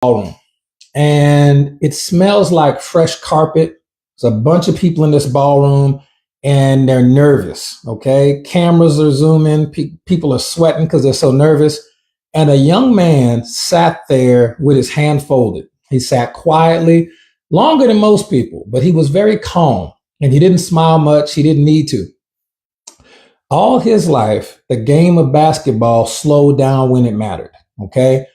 ballroom, and it smells like fresh carpet. There's a bunch of people in this ballroom, and they're nervous. Okay, cameras are zooming. People are sweating because they're so nervous. And a young man sat there with his hand folded. He sat quietly, longer than most people, but he was very calm, and he didn't smile much. He didn't need to. All his life, the game of basketball slowed down when it mattered. Okay.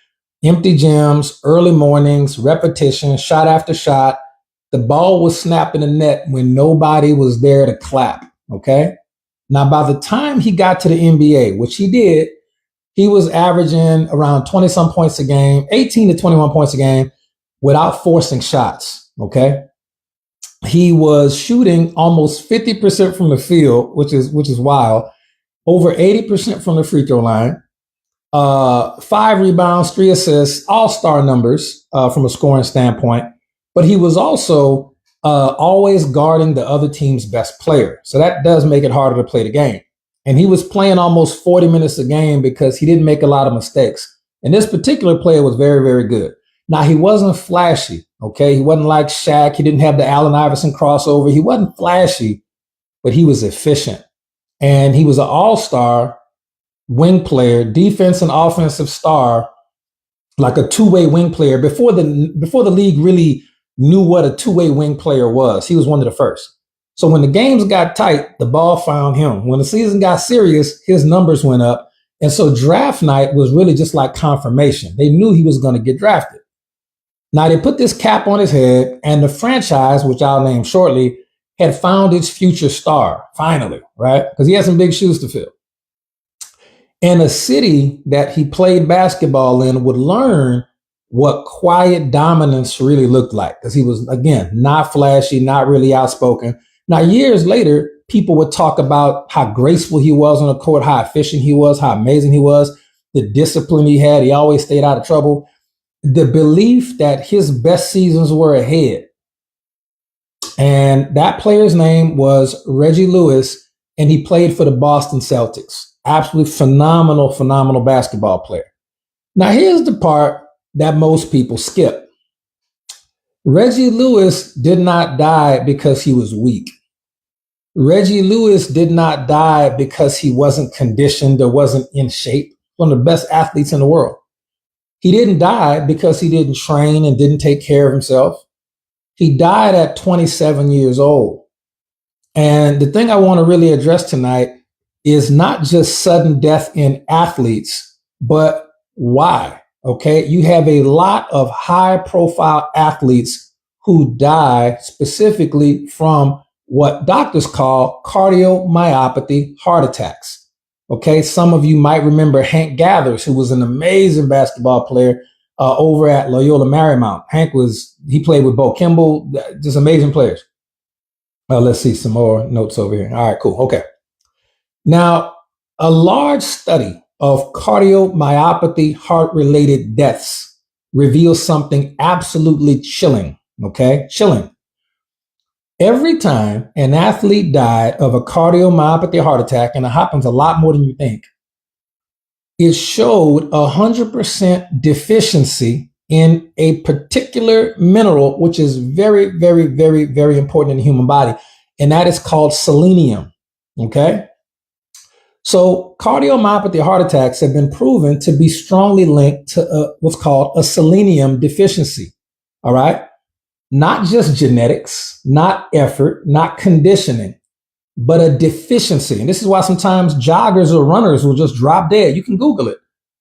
Empty gyms, early mornings, repetition, shot after shot. The ball was snapped in the net when nobody was there to clap. Okay. Now, by the time he got to the NBA, which he did, he was averaging around 20 some points a game, 18 to 21 points a game without forcing shots. Okay. He was shooting almost 50% from the field, which is wild, over 80% from the free throw line, 5 rebounds, 3 assists, all-star numbers from a scoring standpoint. But he was also always guarding the other team's best player. So that does make it harder to play the game. And he was playing almost 40 minutes a game because he didn't make a lot of mistakes. And this particular player was very, very good. Now, he wasn't flashy, okay? He wasn't like Shaq. He didn't have the Allen Iverson crossover. He wasn't flashy, but he was efficient. And he was an all-star wing player, defense and offensive star, like a two-way wing player. Before the league really knew what a two-way wing player was, he was one of the first. So when the games got tight, the ball found him. When the season got serious, his numbers went up. And so draft night was really just like confirmation. They knew he was going to get drafted. Now, they put this cap on his head, and the franchise, which I'll name shortly, had found its future star, finally, right? Because he had some big shoes to fill. And a city that he played basketball in would learn what quiet dominance really looked like, because he was, again, not flashy, not really outspoken. Now, years later, people would talk about how graceful he was on the court, how efficient he was, how amazing he was, the discipline he had. He always stayed out of trouble. The belief that his best seasons were ahead. And that player's name was Reggie Lewis, and he played for the Boston Celtics. Absolutely phenomenal, phenomenal basketball player. Now, here's the part that most people skip. Reggie Lewis did not die because he was weak. Reggie Lewis did not die because he wasn't conditioned or wasn't in shape. One of the best athletes in the world. He didn't die because he didn't train and didn't take care of himself. He died at 27 years old. And the thing I want to really address tonight is not just sudden death in athletes, but why? Okay, you have a lot of high profile athletes who die specifically from what doctors call cardiomyopathy heart attacks. Okay, some of you might remember Hank Gathers, who was an amazing basketball player over at Loyola Marymount. He played with Bo Kimball, just amazing players. Let's see some more notes over here. All right, cool. Okay. Now, a large study of cardiomyopathy heart-related deaths reveals something absolutely chilling. Okay, chilling. Every time an athlete died of a cardiomyopathy heart attack, and it happens a lot more than you think, it showed 100% deficiency in a particular mineral, which is very, very, very, very important in the human body. And that is called selenium. Okay. So cardiomyopathy heart attacks have been proven to be strongly linked to what's called a selenium deficiency. All right. Not just genetics, not effort, not conditioning, but a deficiency. And this is why sometimes joggers or runners will just drop dead. You can Google it.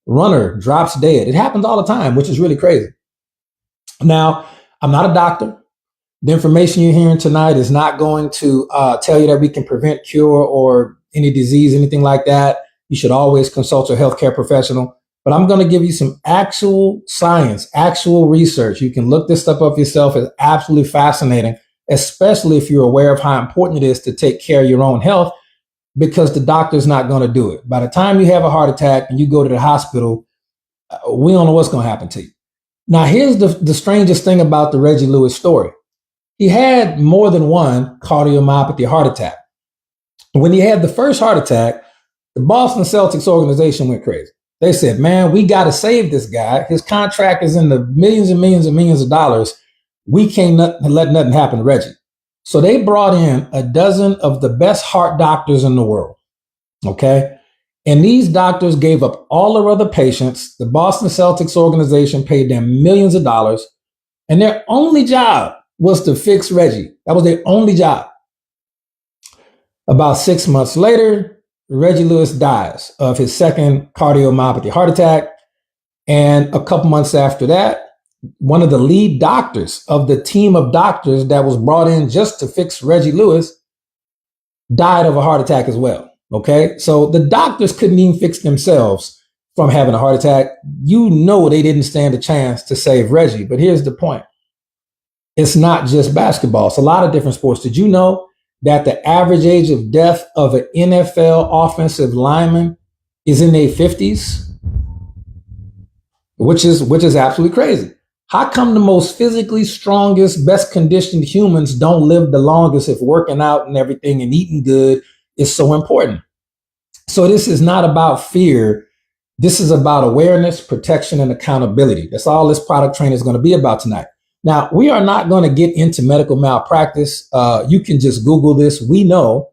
Runner drops dead. It happens all the time, which is really crazy. Now, I'm not a doctor. The information you're hearing tonight is not going to tell you that we can prevent, cure, or any disease, anything like that. You should always consult a healthcare professional. But I'm going to give you some actual science, actual research. You can look this stuff up yourself. It's absolutely fascinating, especially if you're aware of how important it is to take care of your own health, because the doctor's not going to do it. By the time you have a heart attack and you go to the hospital, we don't know what's going to happen to you. Now, here's the strangest thing about the Reggie Lewis story. He had more than one cardiomyopathy heart attack. When he had the first heart attack, the Boston Celtics organization went crazy. They said, man, we got to save this guy. His contract is in the millions and millions and millions of dollars. We can't let nothing happen to Reggie. So they brought in a dozen of the best heart doctors in the world. Okay. And these doctors gave up all their other patients. The Boston Celtics organization paid them millions of dollars. And their only job was to fix Reggie. That was their only job. About 6 months later, Reggie Lewis dies of his second cardiomyopathy heart attack. And a couple months after that, one of the lead doctors of the team of doctors that was brought in just to fix Reggie Lewis died of a heart attack as well. Okay. So the doctors couldn't even fix themselves from having a heart attack. You know, they didn't stand a chance to save Reggie. But here's the point. It's not just basketball. It's a lot of different sports. Did you know that the average age of death of an NFL offensive lineman is in their 50s? Which is absolutely crazy. How come the most physically strongest, best conditioned humans don't live the longest if working out and everything and eating good is so important? So this is not about fear. This is about awareness, protection, and accountability. That's all this product training is going to be about tonight. Now, we are not going to get into medical malpractice. You can just Google this. We know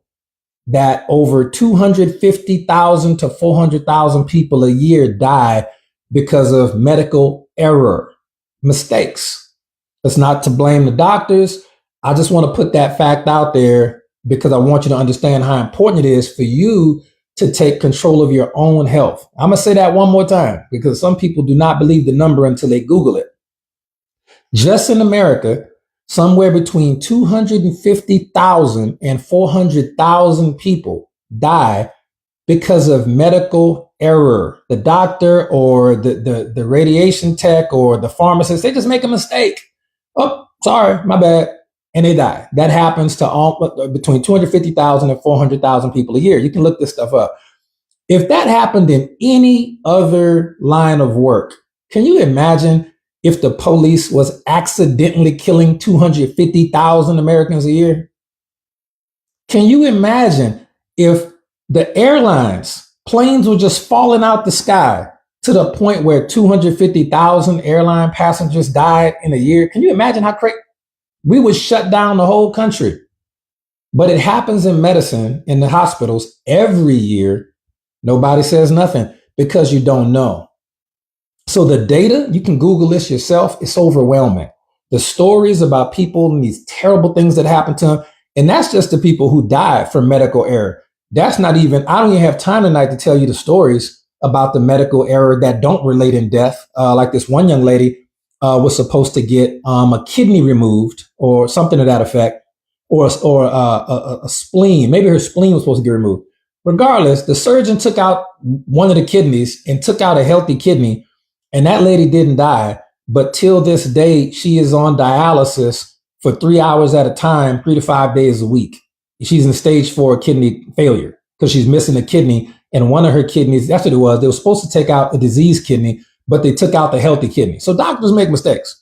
that over 250,000 to 400,000 people a year die because of medical error, mistakes. It's not to blame the doctors. I just want to put that fact out there because I want you to understand how important it is for you to take control of your own health. I'm going to say that one more time because some people do not believe the number until they Google it. Just in America, somewhere between 250,000 and 400,000 people die because of medical error. The doctor or the radiation tech or the pharmacist, they just make a mistake. Oh, sorry, my bad. And they die. That happens to all between 250,000 and 400,000 people a year. You can look this stuff up. If that happened in any other line of work, can you imagine if the police was accidentally killing 250,000 Americans a year? Can you imagine if the airlines, planes were just falling out the sky to the point where 250,000 airline passengers died in a year? Can you imagine how crazy? We would shut down the whole country. But it happens in medicine, in the hospitals every year. Nobody says nothing because you don't know. So the data, you can Google this yourself. It's overwhelming. The stories about people and these terrible things that happen to them. And that's just the people who died from medical error. That's not even, I don't even have time tonight to tell you the stories about the medical error that don't relate in death. Like this one young lady was supposed to get a kidney removed or something to that effect, or a spleen. Maybe her spleen was supposed to get removed. Regardless, the surgeon took out one of the kidneys and took out a healthy kidney. And that lady didn't die, but till this day, she is on dialysis for 3 hours at a time, 3 to 5 days a week. She's in stage 4 kidney failure because she's missing a kidney. And one of her kidneys, that's what it was. They were supposed to take out a diseased kidney, but they took out the healthy kidney. So doctors make mistakes.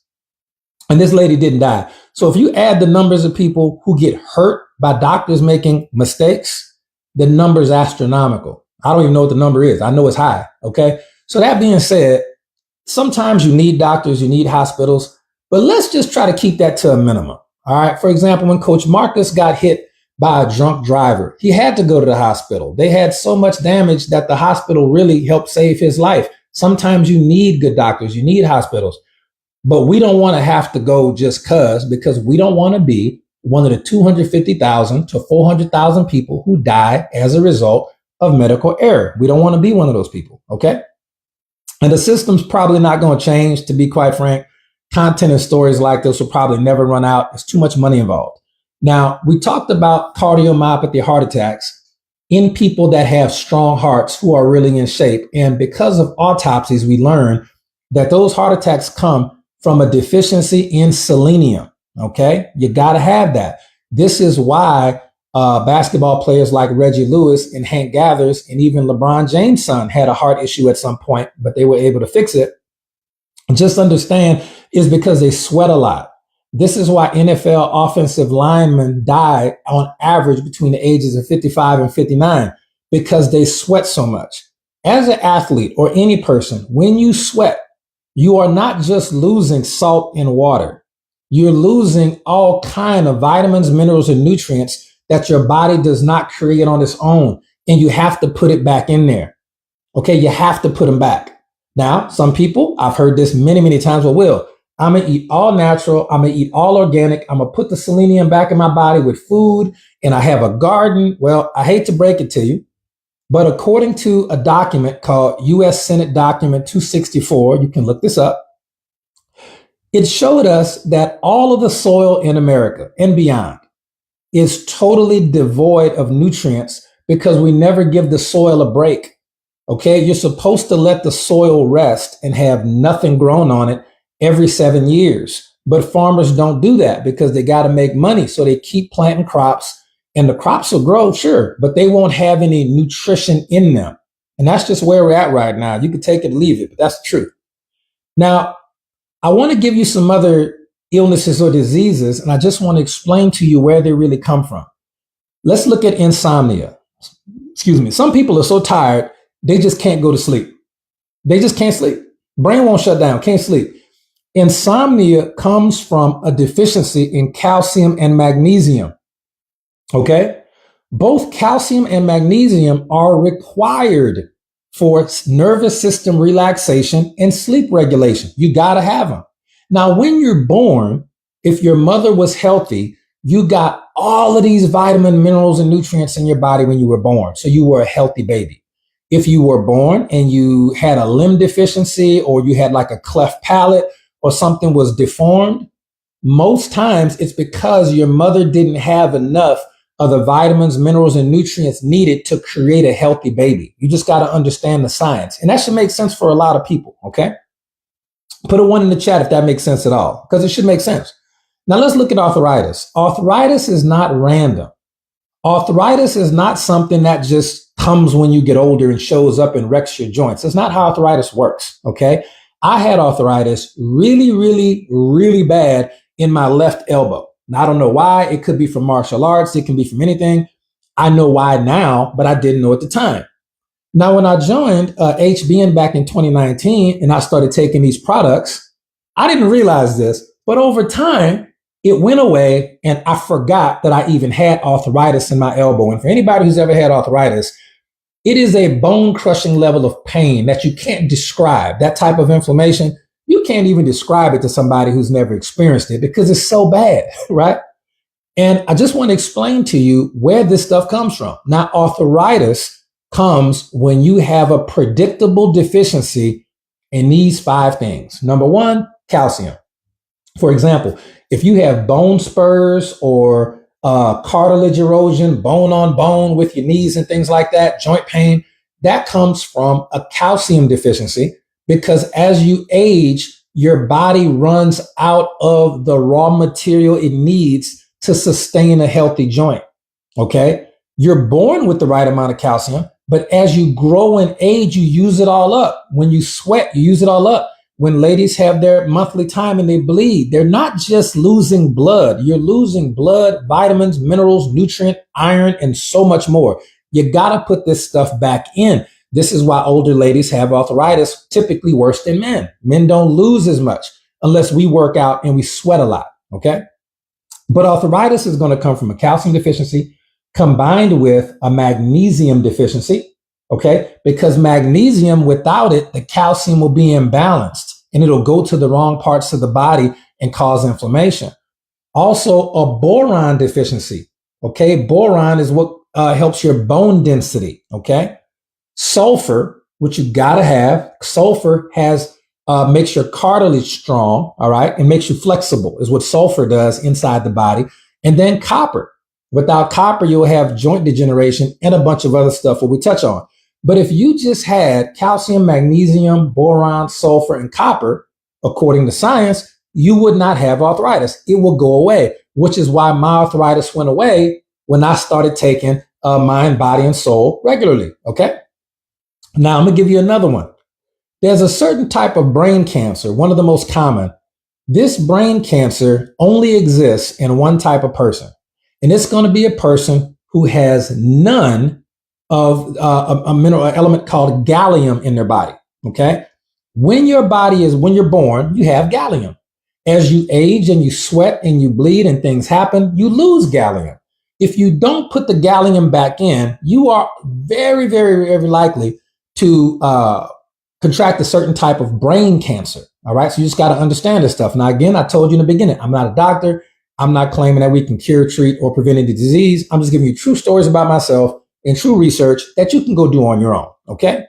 And this lady didn't die. So if you add the numbers of people who get hurt by doctors making mistakes, the number is astronomical. I don't even know what the number is. I know it's high. Okay. So that being said, sometimes you need doctors, you need hospitals, but let's just try to keep that to a minimum. All right. For example, when Coach Marcus got hit by a drunk driver, he had to go to the hospital. They had so much damage that the hospital really helped save his life. Sometimes you need good doctors, you need hospitals, but we don't want to have to go just because we don't want to be one of the 250,000 to 400,000 people who die as a result of medical error. We don't want to be one of those people. Okay. And the system's probably not going to change, to be quite frank. Content and stories like this will probably never run out. There's too much money involved. Now, we talked about cardiomyopathy heart attacks in people that have strong hearts who are really in shape. And because of autopsies, we learn that those heart attacks come from a deficiency in selenium. Okay, you got to have that. This is why basketball players like Reggie Lewis and Hank Gathers and even LeBron James' son had a heart issue at some point, but they were able to fix it. Just understand is because they sweat a lot. This is why NFL offensive linemen die on average between the ages of 55 and 59 because they sweat so much. As an athlete or any person, when you sweat, you are not just losing salt and water. You're losing all kind of vitamins, minerals, and nutrients that your body does not create on its own. And you have to put it back in there. Okay, you have to put them back. Now, some people, I've heard this many, many times, well, Will, I'm gonna eat all natural, I'm gonna eat all organic, I'm gonna put the selenium back in my body with food, and I have a garden. Well, I hate to break it to you, but according to a document called US Senate Document 264, you can look this up, it showed us that all of the soil in America and beyond is totally devoid of nutrients because we never give the soil a break. Okay, you're supposed to let the soil rest and have nothing grown on it every 7 years. But farmers don't do that because they got to make money. So they keep planting crops and the crops will grow, sure, but they won't have any nutrition in them. And that's just where we're at right now. You can take it or leave it, but that's the truth. Now, I want to give you some other illnesses or diseases, and I just want to explain to you where they really come from. Let's look at insomnia. Excuse me. Some people are so tired, they just can't go to sleep. They just can't sleep. Brain won't shut down, can't sleep. Insomnia comes from a deficiency in calcium and magnesium. Okay? Both calcium and magnesium are required for nervous system relaxation and sleep regulation. You got to have them. Now, when you're born, if your mother was healthy, you got all of these vitamin, minerals, and nutrients in your body when you were born. So you were a healthy baby. If you were born and you had a limb deficiency or you had like a cleft palate or something was deformed, most times it's because your mother didn't have enough of the vitamins, minerals, and nutrients needed to create a healthy baby. You just got to understand the science. And that should make sense for a lot of people, okay? Put a 1 in the chat if that makes sense at all, because it should make sense. Now let's look at arthritis. Arthritis is not random. Arthritis is not something that just comes when you get older and shows up and wrecks your joints. That's not how arthritis works, okay? I had arthritis really, really, really bad in my left elbow. Now, I don't know why. It could be from martial arts. It can be from anything. I know why now, but I didn't know at the time. Now, when I joined HBN back in 2019 and I started taking these products, I didn't realize this, but over time, it went away and I forgot that I even had arthritis in my elbow. And for anybody who's ever had arthritis, it is a bone crushing level of pain that you can't describe. That type of inflammation, you can't even describe it to somebody who's never experienced it because it's so bad, right? And I just want to explain to you where this stuff comes from. Now, arthritis comes when you have a predictable deficiency in these 5 things. Number 1, calcium. For example, if you have bone spurs or cartilage erosion, bone on bone with your knees and things like that, joint pain, that comes from a calcium deficiency because as you age, your body runs out of the raw material it needs to sustain a healthy joint. Okay? You're born with the right amount of calcium, but as you grow in age, you use it all up. When you sweat, you use it all up. When ladies have their monthly time and they bleed, they're not just losing blood. You're losing blood, vitamins, minerals, nutrient, iron, and so much more. You got to put this stuff back in. This is why older ladies have arthritis, typically worse than men. Men don't lose as much unless we work out and we sweat a lot, okay? But arthritis is going to come from a calcium deficiency combined with a magnesium deficiency, okay? Because magnesium, without it, the calcium will be imbalanced and it'll go to the wrong parts of the body and cause inflammation. Also, a boron deficiency, okay? Boron is what helps your bone density, okay? Sulfur, which you gotta have. Sulfur makes your cartilage strong, all right? And makes you flexible is what sulfur does inside the body. And then copper. Without copper, you'll have joint degeneration and a bunch of other stuff that we touch on. But if you just had calcium, magnesium, boron, sulfur, and copper, according to science, you would not have arthritis. It will go away, which is why my arthritis went away when I started taking mind, body, and soul regularly, okay? Now, I'm going to give you another one. There's a certain type of brain cancer, one of the most common. This brain cancer only exists in one type of person, and it's going to be a person who has none of a mineral element called gallium in their body. Okay. When you're born, you have gallium. As you age and you sweat and you bleed and things happen, you lose gallium. If you don't put the gallium back in, you are very, very, very likely to contract a certain type of brain cancer. All right. So you just got to understand this stuff. Now, again, I told you in the beginning, I'm not a doctor. I'm not claiming that we can cure, treat, or prevent any disease. I'm just giving you true stories about myself and true research that you can go do on your own. Okay.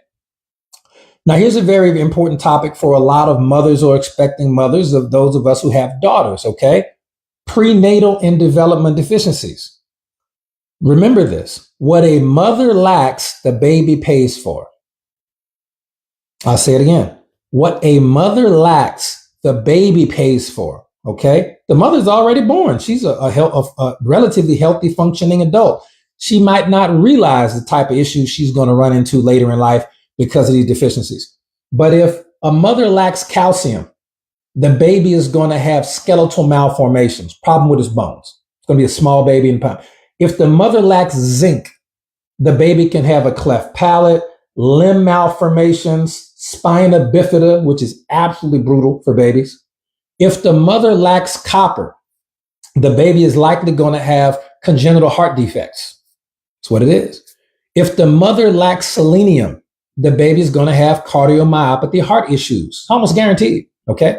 Now, here's a very important topic for a lot of mothers or expecting mothers, of those of us who have daughters. Okay. Prenatal and development deficiencies. Remember this: what a mother lacks, the baby pays for. I'll say it again. What a mother lacks, the baby pays for. Okay. The mother's already born. She's a relatively healthy, functioning adult. She might not realize the type of issues she's going to run into later in life because of these deficiencies. But if a mother lacks calcium, the baby is going to have skeletal malformations, problem with his bones. It's going to be a small baby in pound. If the mother lacks zinc, the baby can have a cleft palate, limb malformations, spina bifida, which is absolutely brutal for babies. If the mother lacks copper, the baby is likely going to have congenital heart defects. That's what it is. If the mother lacks selenium, the baby is going to have cardiomyopathy, heart issues, almost guaranteed. Okay.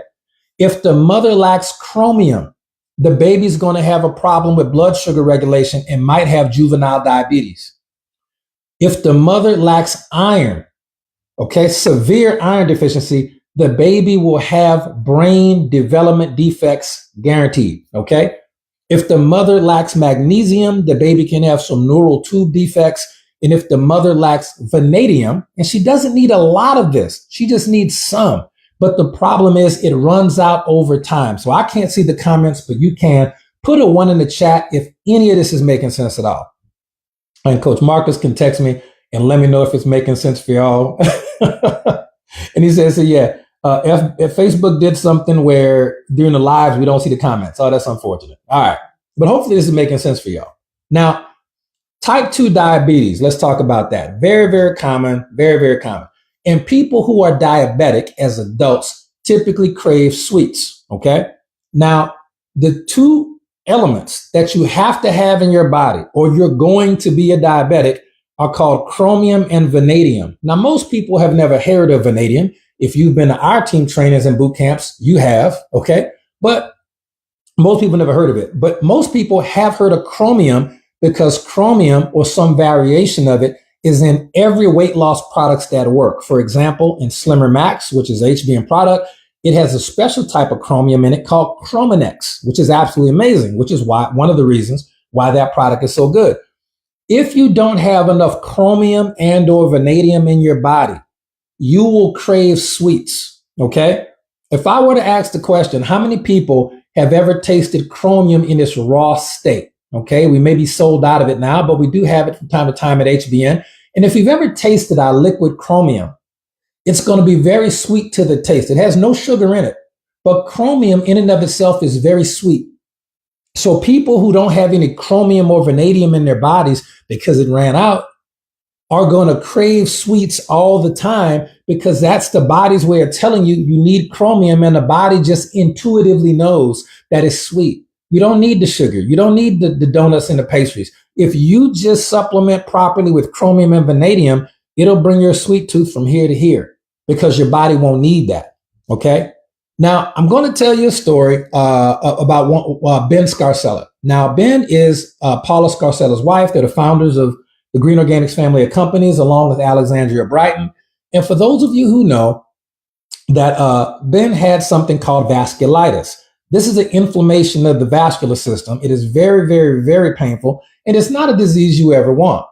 If the mother lacks chromium, the baby is going to have a problem with blood sugar regulation and might have juvenile diabetes. If the mother lacks iron, okay, severe iron deficiency, the baby will have brain development defects guaranteed. Okay. If the mother lacks magnesium, the baby can have some neural tube defects. And if the mother lacks vanadium, and she doesn't need a lot of this, she just needs some. But the problem is it runs out over time. So I can't see the comments, but you can. Put a 1 in the chat if any of this is making sense at all. And Coach Marcus can text me and let me know if it's making sense for y'all. And he says, so yeah, if Facebook did something where during the lives, we don't see the comments. Oh, that's unfortunate. All right. But hopefully this is making sense for y'all. Now, type 2 diabetes. Let's talk about that. Very, very common. Very, very common. And people who are diabetic as adults typically crave sweets. Okay. Now, the two elements that you have to have in your body, or you're going to be a diabetic, are called chromium and vanadium. Now, most people have never heard of vanadium. If you've been to our team trainings and boot camps, you have. Okay. But most people never heard of it. But most people have heard of chromium because chromium, or some variation of it, is in every weight loss products that work. For example, in Slimmer Max, which is HBN product, it has a special type of chromium in it called Chrominex, which is absolutely amazing, which is why one of the reasons why that product is so good. If you don't have enough chromium and or vanadium in your body, you will crave sweets. Okay. If I were to ask the question, how many people have ever tasted chromium in its raw state? Okay, we may be sold out of it now, but we do have it from time to time at HBN. And if you've ever tasted our liquid chromium, it's going to be very sweet to the taste. It has no sugar in it, but chromium in and of itself is very sweet. So people who don't have any chromium or vanadium in their bodies because it ran out are going to crave sweets all the time, because that's the body's way of telling you you need chromium, and the body just intuitively knows that it's sweet. You don't need the sugar. You don't need the donuts and the pastries. If you just supplement properly with chromium and vanadium, it'll bring your sweet tooth from here to here, because your body won't need that. Okay. Now, I'm going to tell you a story about Ben Scarcella. Now, Ben is Paula Scarcella's wife. They're the founders of the Green Organics family of companies, along with Alexandria Brighton. And for those of you who know that Ben had something called vasculitis. This is an inflammation of the vascular system. It is very, very, very painful, and it's not a disease you ever want.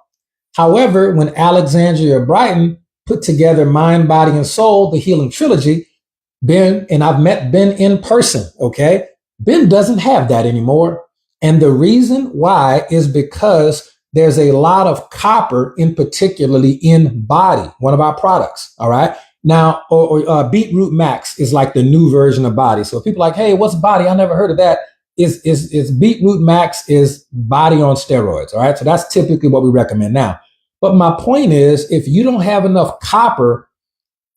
However, when Alexandria Brighton put together Mind, Body, and Soul, the Healing Trilogy, Ben, and I've met Ben in person, okay? Ben doesn't have that anymore. And the reason why is because there's a lot of copper, in particularly in Body, one of our products, all right? Now, Beetroot Max is like the new version of Body. So people are like, hey, what's Body? I never heard of that. Is Beetroot Max is Body on steroids. All right. So that's typically what we recommend. Now, But my point is, if you don't have enough copper,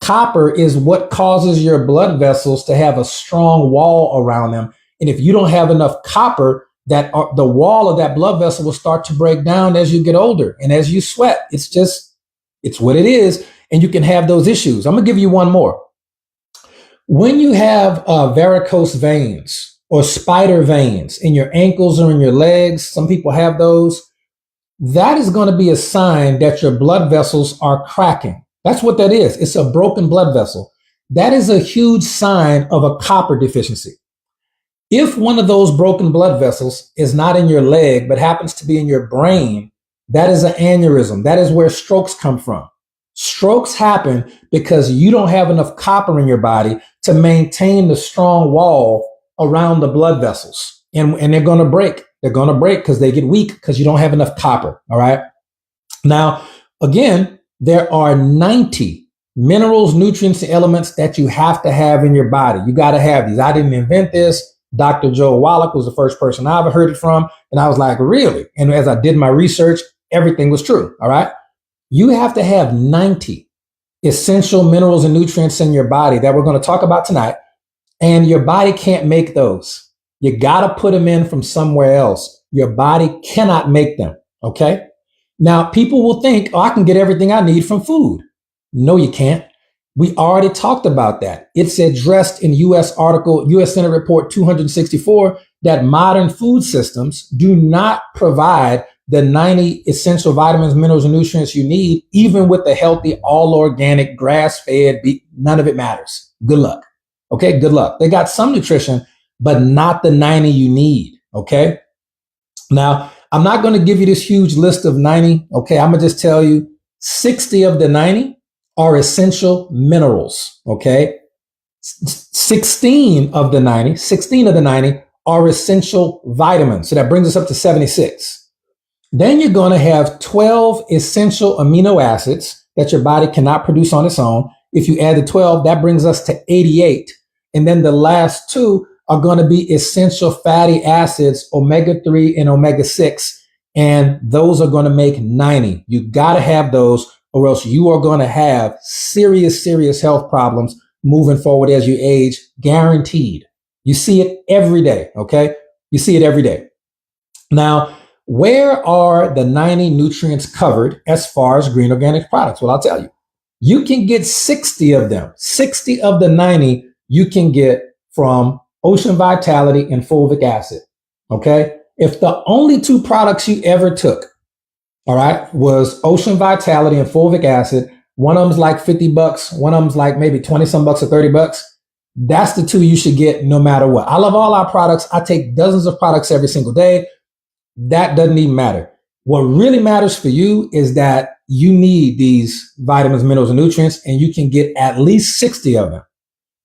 copper is what causes your blood vessels to have a strong wall around them. And if you don't have enough copper, the wall of that blood vessel will start to break down as you get older and as you sweat. It's what it is. And you can have those issues. I'm going to give you one more. When you have varicose veins or spider veins in your ankles or in your legs, some people have those. That is going to be a sign that your blood vessels are cracking. That's what that is. It's a broken blood vessel. That is a huge sign of a copper deficiency. If one of those broken blood vessels is not in your leg, but happens to be in your brain, that is an aneurysm. That is where strokes come from. Strokes happen because you don't have enough copper in your body to maintain the strong wall around the blood vessels. And they're going to break. They're going to break because they get weak because you don't have enough copper. All right. Now, again, there are 90 minerals, nutrients, and elements that you have to have in your body. You got to have these. I didn't invent this. Dr. Joe Wallach was the first person I ever heard it from. And I was like, really? And as I did my research, everything was true. All right. You have to have 90 essential minerals and nutrients in your body that we're going to talk about tonight. And your body can't make those. You got to put them in from somewhere else. Your body cannot make them. Okay. Now, people will think, oh, I can get everything I need from food. No, you can't. We already talked about that. It's addressed in U.S. Senate Report 264, that modern food systems do not provide the 90 essential vitamins, minerals, and nutrients you need, even with the healthy, all organic, grass-fed beef. None of it matters. Good luck. Okay, good luck. They got some nutrition, but not the 90 you need. Okay. Now, I'm not going to give you this huge list of 90. Okay. I'm going to just tell you 60 of the 90 are essential minerals. Okay. 16 of the 90 are essential vitamins. So that brings us up to 76. Then you're going to have 12 essential amino acids that your body cannot produce on its own. If you add the 12, that brings us to 88. And then the last two are going to be essential fatty acids, omega-3 and omega-6. And those are going to make 90. You got to have those, or else you are going to have serious, serious health problems moving forward as you age, guaranteed. You see it every day. Okay. You see it every day. Now, where are the 90 nutrients covered as far as green organic products? Well, I'll tell you, you can get 60 of them. 60 of the 90 you can get from Ocean Vitality and fulvic acid. Okay. If the only two products you ever took, all right, was Ocean Vitality and fulvic acid, one of them's like $50, one of them's like maybe 20 some bucks or $30. That's the two you should get no matter what. I love all our products. I take dozens of products every single day. That doesn't even matter. What really matters for you is that you need these vitamins, minerals, and nutrients, and you can get at least 60 of them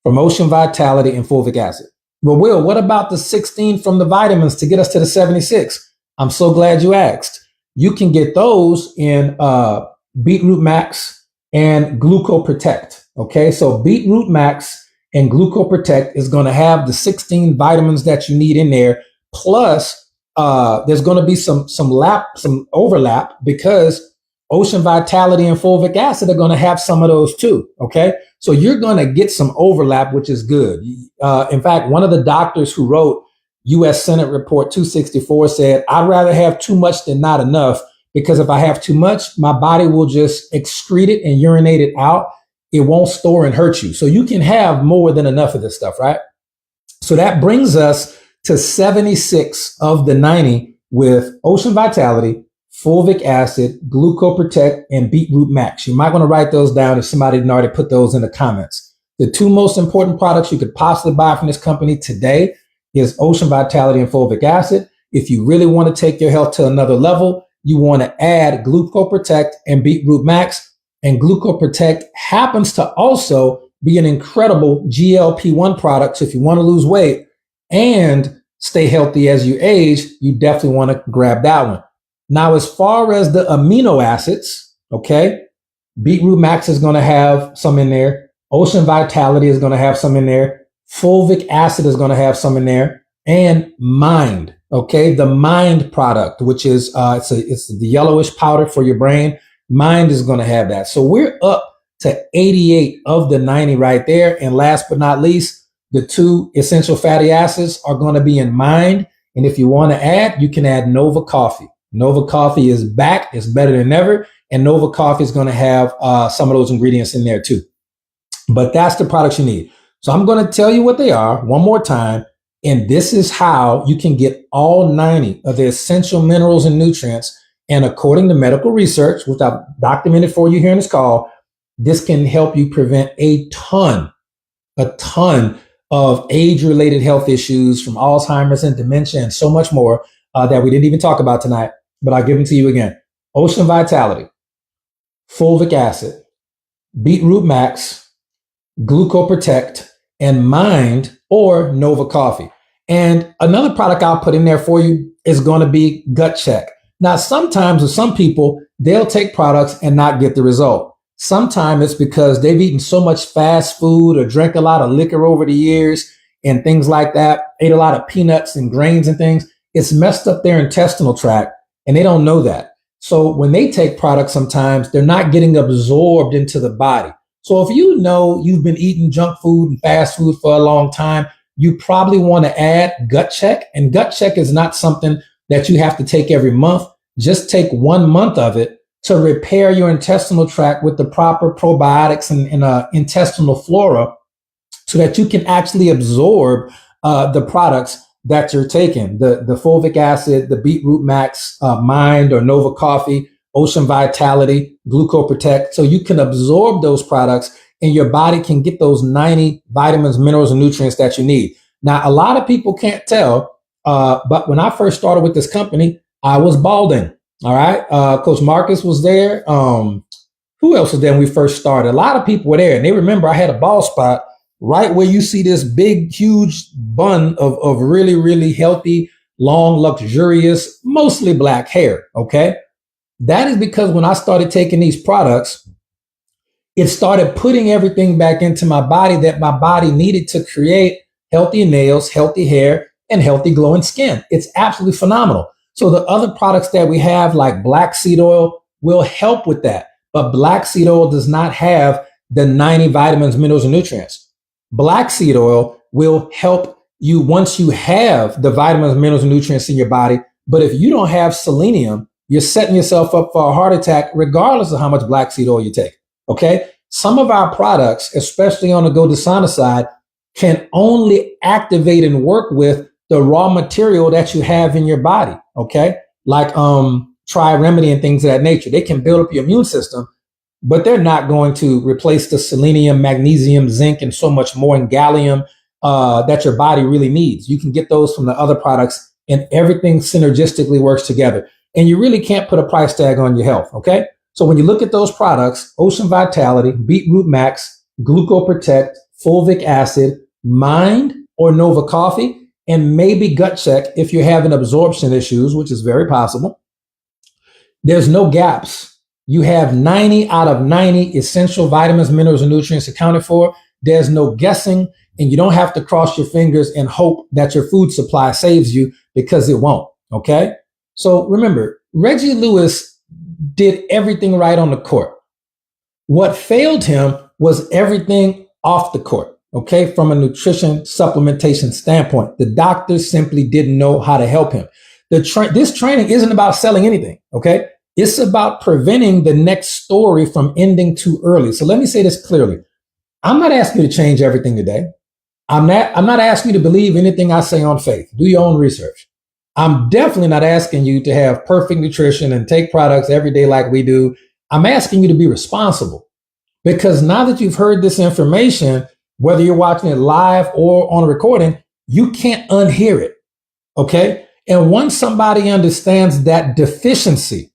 from Ocean Vitality and fulvic acid. But Will, what about the 16 from the vitamins to get us to the 76? I'm so glad you asked. You can get those in Beetroot Max and Glucoprotect. Okay, so Beetroot Max and Glucoprotect is going to have the 16 vitamins that you need in there. Plus, there's going to be some overlap because Ocean Vitality and fulvic acid are going to have some of those too. Okay. So you're going to get some overlap, which is good. In fact, one of the doctors who wrote U.S. Senate Report 264 said, I'd rather have too much than not enough, because if I have too much, my body will just excrete it and urinate it out. It won't store and hurt you. So you can have more than enough of this stuff, right? So that brings us to 76 of the 90 with Ocean Vitality, fulvic acid, Glucoprotect, and Beetroot Max. You might want to write those down if somebody didn't already put those in the comments. The two most important products you could possibly buy from this company today is Ocean Vitality and fulvic acid. If you really want to take your health to another level, you want to add Glucoprotect and Beetroot Max. And Glucoprotect happens to also be an incredible GLP-1 product. So if you want to lose weight and stay healthy as you age, you definitely want to grab that one. Now, as far as the amino acids, okay, Beetroot Max is going to have some in there. Ocean Vitality is going to have some in there. Fulvic acid is going to have some in there. And Mind, okay, the Mind product, which is it's the yellowish powder for your brain. Mind is going to have that. So we're up to 88 of the 90 right there. And last but not least, the 2 essential fatty acids are going to be in mind. And if you want to add, you can add Nova Coffee. Nova Coffee is back. It's better than ever. And Nova Coffee is going to have some of those ingredients in there too. But that's the products you need. So I'm going to tell you what they are one more time. And this is how you can get all 90 of the essential minerals and nutrients. And according to medical research, which I've documented for you here in this call, this can help you prevent a ton of age-related health issues from Alzheimer's and dementia and so much more that we didn't even talk about tonight. But I'll give them to you again. Ocean Vitality, fulvic acid, beetroot max, glucoprotect, and Mind or Nova Coffee. And another product I'll put in there for you is going to be Gut Check. Now, sometimes with some people, they'll take products and not get the result. Sometimes it's because they've eaten so much fast food or drank a lot of liquor over the years and things like that, ate a lot of peanuts and grains and things. It's messed up their intestinal tract and they don't know that. So when they take products, sometimes they're not getting absorbed into the body. So if you know you've been eating junk food and fast food for a long time, you probably want to add Gut Check. And Gut Check is not something that you have to take every month. Just take 1 month of it to repair your intestinal tract with the proper probiotics and intestinal flora so that you can actually absorb the products that you're taking, the fulvic acid, the beetroot max, Mind or Nova Coffee, Ocean Vitality, Glucoprotect, so you can absorb those products and your body can get those 90 vitamins, minerals, and nutrients that you need. Now, a lot of people can't tell, but when I first started with this company, I was balding. All right. Coach Marcus was there. Who else was there when we first started? A lot of people were there and they remember I had a bald spot right where you see this big, huge bun of really, really healthy, long, luxurious, mostly black hair. Okay. That is because when I started taking these products, it started putting everything back into my body that my body needed to create healthy nails, healthy hair, and healthy glowing skin. It's absolutely phenomenal. So the other products that we have, like black seed oil, will help with that. But black seed oil does not have the 90 vitamins, minerals, and nutrients. Black seed oil will help you once you have the vitamins, minerals, and nutrients in your body. But if you don't have selenium, you're setting yourself up for a heart attack, regardless of how much black seed oil you take. Okay. Some of our products, especially on the godesana side, can only activate and work with the raw material that you have in your body. Okay. Like Tri-Remedy and things of that nature. They can build up your immune system, but they're not going to replace the selenium, magnesium, zinc, and so much more, and gallium that your body really needs. You can get those from the other products and everything synergistically works together. And you really can't put a price tag on your health. Okay. So when you look at those products, Ocean Vitality, Beetroot Max, Glucoprotect, Fulvic Acid, Mind or Nova Coffee, and maybe Gut Check if you're having absorption issues, which is very possible. There's no gaps. You have 90 out of 90 essential vitamins, minerals, and nutrients accounted for. There's no guessing, and you don't have to cross your fingers and hope that your food supply saves you, because it won't. Okay. So remember, Reggie Lewis did everything right on the court. What failed him was everything off the court. Okay. From a nutrition supplementation standpoint, the doctors simply didn't know how to help him. This training isn't about selling anything. Okay. It's about preventing the next story from ending too early. So let me say this clearly. I'm not asking you to change everything today. I'm not asking you to believe anything I say on faith. Do your own research. I'm definitely not asking you to have perfect nutrition and take products every day like we do. I'm asking you to be responsible, because now that you've heard this information, whether you're watching it live or on a recording, you can't unhear it. Okay. And once somebody understands that deficiency,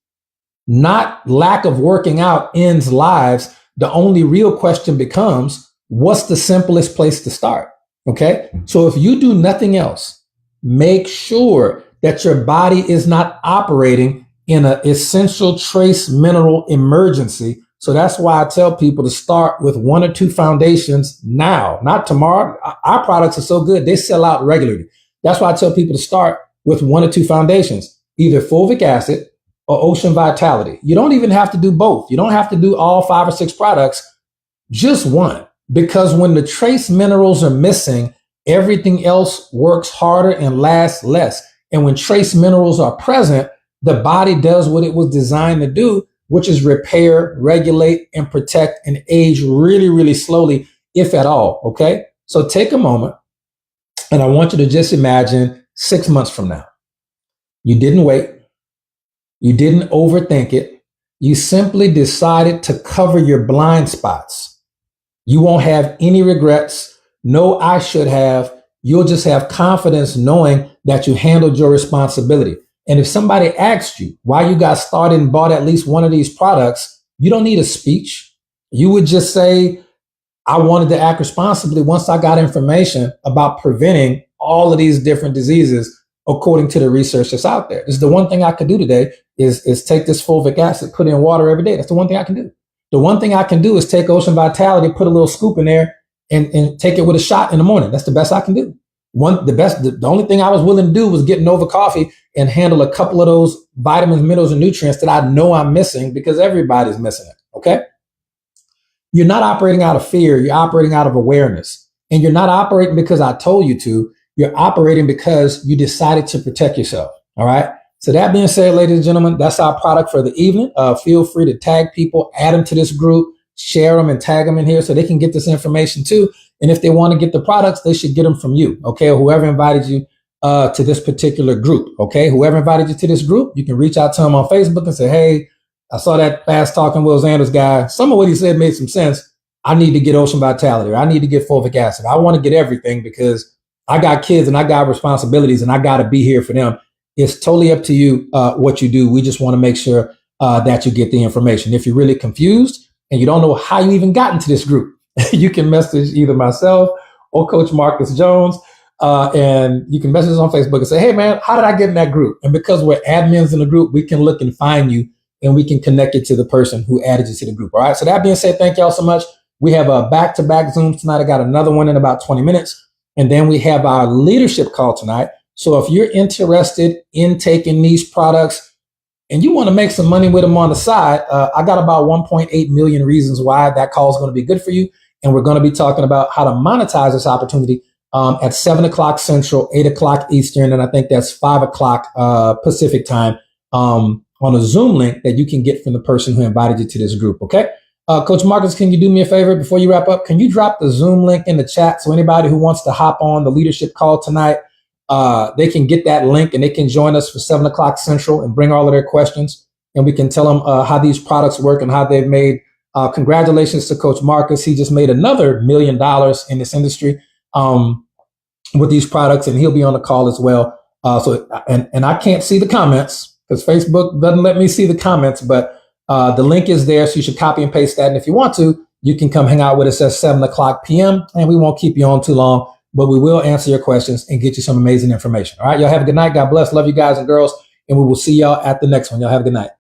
not lack of working out, ends lives, the only real question becomes, what's the simplest place to start? Okay. So if you do nothing else, make sure that your body is not operating in an essential trace mineral emergency. So that's why I tell people to start with 1 or 2 foundations now, not tomorrow. Our products are so good, they sell out regularly. That's why I tell people to start with 1 or 2 foundations, either fulvic acid, or Ocean Vitality. You don't even have to do both. You don't have to do all 5 or 6 products, just one. Because when the trace minerals are missing, everything else works harder and lasts less. And when trace minerals are present, the body does what it was designed to do, which is repair, regulate, and protect and age really, really slowly, if at all. Okay. So take a moment and I want you to just imagine 6 months from now. You didn't wait. You didn't overthink it. You simply decided to cover your blind spots. You won't have any regrets. No, I should have. You'll just have confidence knowing that you handled your responsibility. And if somebody asked you why you got started and bought at least one of these products, you don't need a speech. You would just say, I wanted to act responsibly once I got information about preventing all of these different diseases according to the research that's out there. This is the one thing I could do today is take this fulvic acid, put it in water every day. That's the one thing I can do. The one thing I can do is take Ocean Vitality, put a little scoop in there and take it with a shot in the morning. That's the best I can do. The only thing I was willing to do was get Nova Coffee and handle a couple of those vitamins, minerals, and nutrients that I know I'm missing because everybody's missing it. Okay. You're not operating out of fear. You're operating out of awareness. And you're not operating because I told you to. You're operating because you decided to protect yourself. All right. So that being said, ladies and gentlemen, that's our product for the evening. Feel free to tag people, add them to this group, share them and tag them in here so they can get this information too. And if they want to get the products, they should get them from you. Okay. Or whoever invited you to this particular group. Okay. Whoever invited you to this group, you can reach out to them on Facebook and say, hey, I saw that fast talking Will Sanders guy. Some of what he said made some sense. I need to get Ocean Vitality, or I need to get fulvic acid. I want to get everything because I got kids and I got responsibilities and I got to be here for them. It's totally up to you what you do. We just want to make sure that you get the information. If you're really confused and you don't know how you even got into this group, you can message either myself or Coach Marcus Jones. And you can message us on Facebook and say, hey, man, how did I get in that group? And because we're admins in the group, we can look and find you and we can connect it to the person who added you to the group. All right. So that being said, thank y'all so much. We have a back-to-back Zooms tonight. I got another one in about 20 minutes. And then we have our leadership call tonight. So if you're interested in taking these products and you want to make some money with them on the side, I got about 1.8 million reasons why that call is going to be good for you. And we're going to be talking about how to monetize this opportunity at 7 o'clock Central, 8 o'clock Eastern, and I think that's 5 o'clock Pacific time on a Zoom link that you can get from the person who invited you to this group. Okay. Coach Marcus, can you do me a favor before you wrap up? Can you drop the Zoom link in the chat so anybody who wants to hop on the leadership call tonight, they can get that link and they can join us for 7 o'clock Central and bring all of their questions. And we can tell them how these products work and how they've made. Congratulations to Coach Marcus. He just made another $1 million in this industry with these products, and he'll be on the call as well. And I can't see the comments because Facebook doesn't let me see the comments, but the link is there. So you should copy and paste that. And if you want to, you can come hang out with us at 7 o'clock p.m. and we won't keep you on too long, but we will answer your questions and get you some amazing information. All right. Y'all have a good night. God bless. Love you guys and girls. And we will see y'all at the next one. Y'all have a good night.